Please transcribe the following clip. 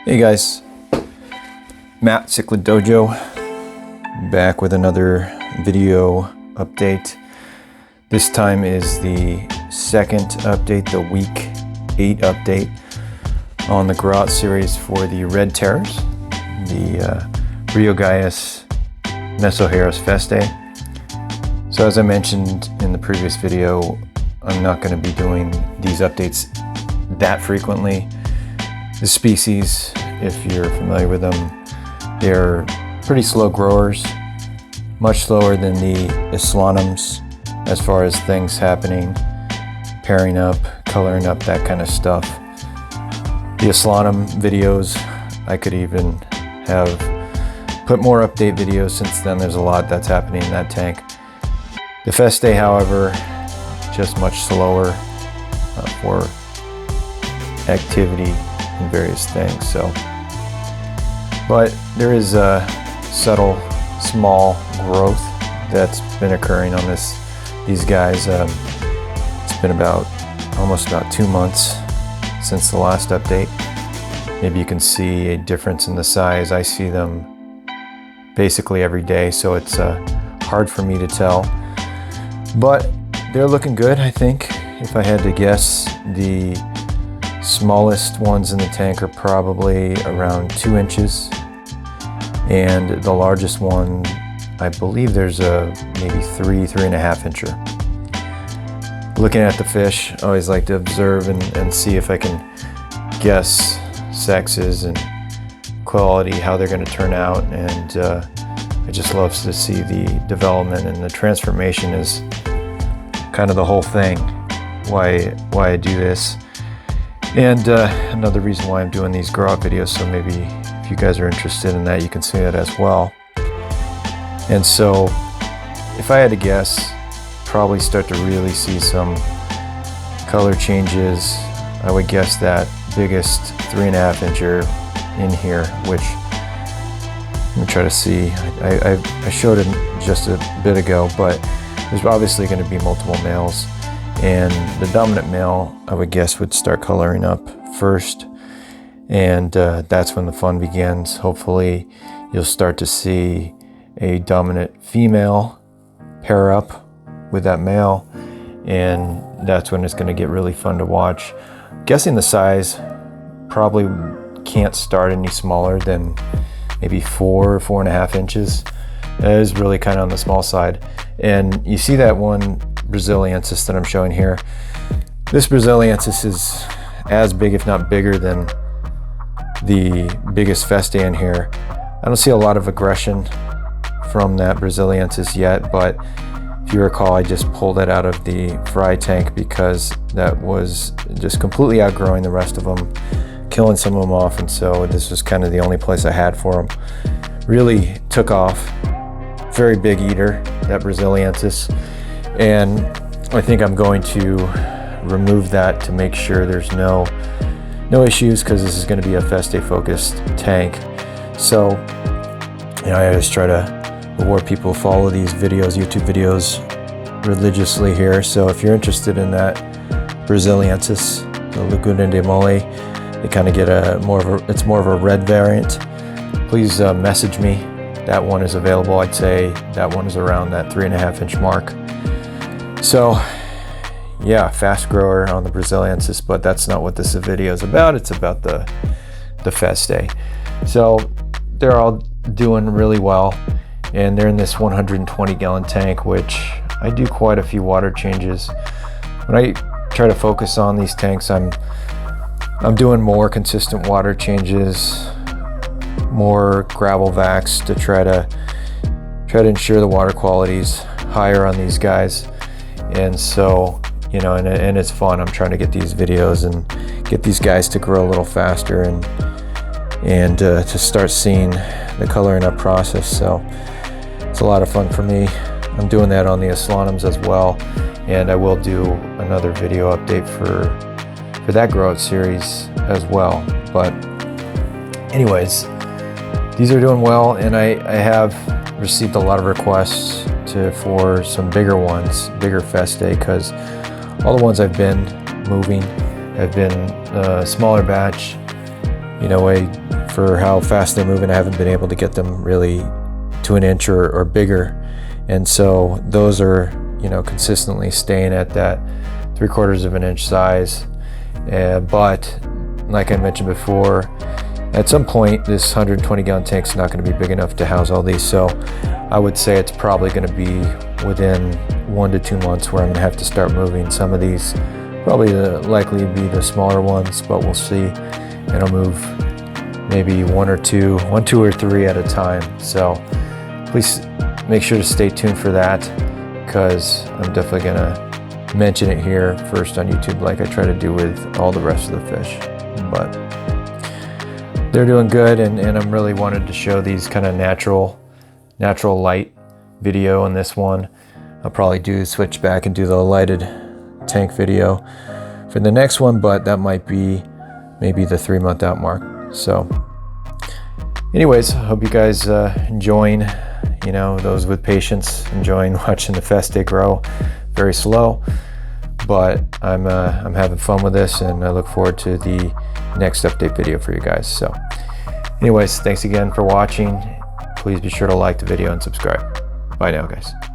Hey guys, Matt Cichlid Dojo, back with another video update. This time is the second update, the week 8 update on the Grout series for the red terrors, the Mesoheros Festae. So as I mentioned in the previous video, I'm not going to be doing these updates that frequently. The species, if you're familiar with them, they're pretty slow growers, much slower than the Islanums as far as things happening, pairing up, coloring up, that kind of stuff. The Islanum videos, I could even have put more update videos since then. There's a lot that's happening in that tank. The Festae, however, just much slower for activity and various things. So, but there is a subtle, small growth that's been occurring on these guys. It's been almost about 2 months since the last update. Maybe you can see a difference in the size. I see them basically every day, so it's hard for me to tell. But they're looking good, I think. If I had to guess, the smallest ones in the tank are probably around 2 inches. And the largest one, I believe there's a maybe 3.5 incher. Looking at the fish, I always like to observe and see if I can guess sexes and quality, how they're going to turn out. And I just love to see the development, and the transformation is kind of the whole thing, why I do this. And another reason why I'm doing these grow out videos, so maybe if you guys are interested in that, you can see that as well. And so if I had to guess, probably start to really see some color changes. I would guess that biggest 3.5 incher in here, which let me try to see. I showed it just a bit ago, but there's obviously going to be multiple males. And the dominant male, I would guess, would start coloring up first. And that's when the fun begins. Hopefully, you'll start to see a dominant female pair up with that male. And that's when it's going to get really fun to watch. Guessing the size, probably can't start any smaller than maybe 4.5 inches. That is really kind of on the small side. And you see that one Braziliensis that I'm showing here. This Braziliensis is as big, if not bigger, than the biggest Festae in here. I don't see a lot of aggression from that Braziliensis yet, but if you recall, I just pulled it out of the fry tank because that was just completely outgrowing the rest of them, killing some of them off, and so this was kind of the only place I had for them. Really took off. Very big eater, that Braziliensis. And I think I'm going to remove that to make sure there's no issues, because this is going to be a Festae focused tank. So, I always try to reward people who follow these videos, YouTube videos, religiously here. So if you're interested in that Braziliensis, the Laguna de Mole, they kind of get it's more of a red variant. Please message me. That one is available. I'd say that one is around that 3.5 inch mark. So yeah, fast grower on the Braziliensis, but that's not what this video is about. It's about the Festae. So they're all doing really well, and they're in this 120 gallon tank, which I do quite a few water changes. When I try to focus on these tanks, I'm doing more consistent water changes, more gravel vacs to try to ensure the water quality's higher on these guys. And so, and it's fun. I'm trying to get these videos and get these guys to grow a little faster and to start seeing the coloring up process. So it's a lot of fun for me. I'm doing that on the Islanums as well, and I will do another video update for that grow out series as well. But anyways, these are doing well, and I have received a lot of requests for some bigger ones, bigger Festae, because all the ones I've been moving have been a smaller batch, you know, for how fast they're moving, I haven't been able to get them really to an inch or bigger. And so those are, you know, consistently staying at that 3/4 of an inch size. But like I mentioned before, at some point this 120 gallon tank is not going to be big enough to house all these. So I would say it's probably going to be within 1 to 2 months where I'm going to have to start moving some of these. Probably likely be the smaller ones, but we'll see. And I'll move maybe one, two, or three at a time. So please make sure to stay tuned for that, because I'm definitely going to mention it here first on YouTube like I try to do with all the rest of the fish. But they're doing good, and I'm really wanted to show these kind of natural light video in this one. I'll probably switch back and do the lighted tank video for the next one, but that might be maybe the 3-month out mark. So anyways, I hope you guys enjoying, you know, those with patience, enjoying watching the Festae grow. Very slow, but I'm having fun with this, and I look forward to the next update video for you guys. So anyways, thanks again for watching. Please be sure to like the video and subscribe. Bye now, guys.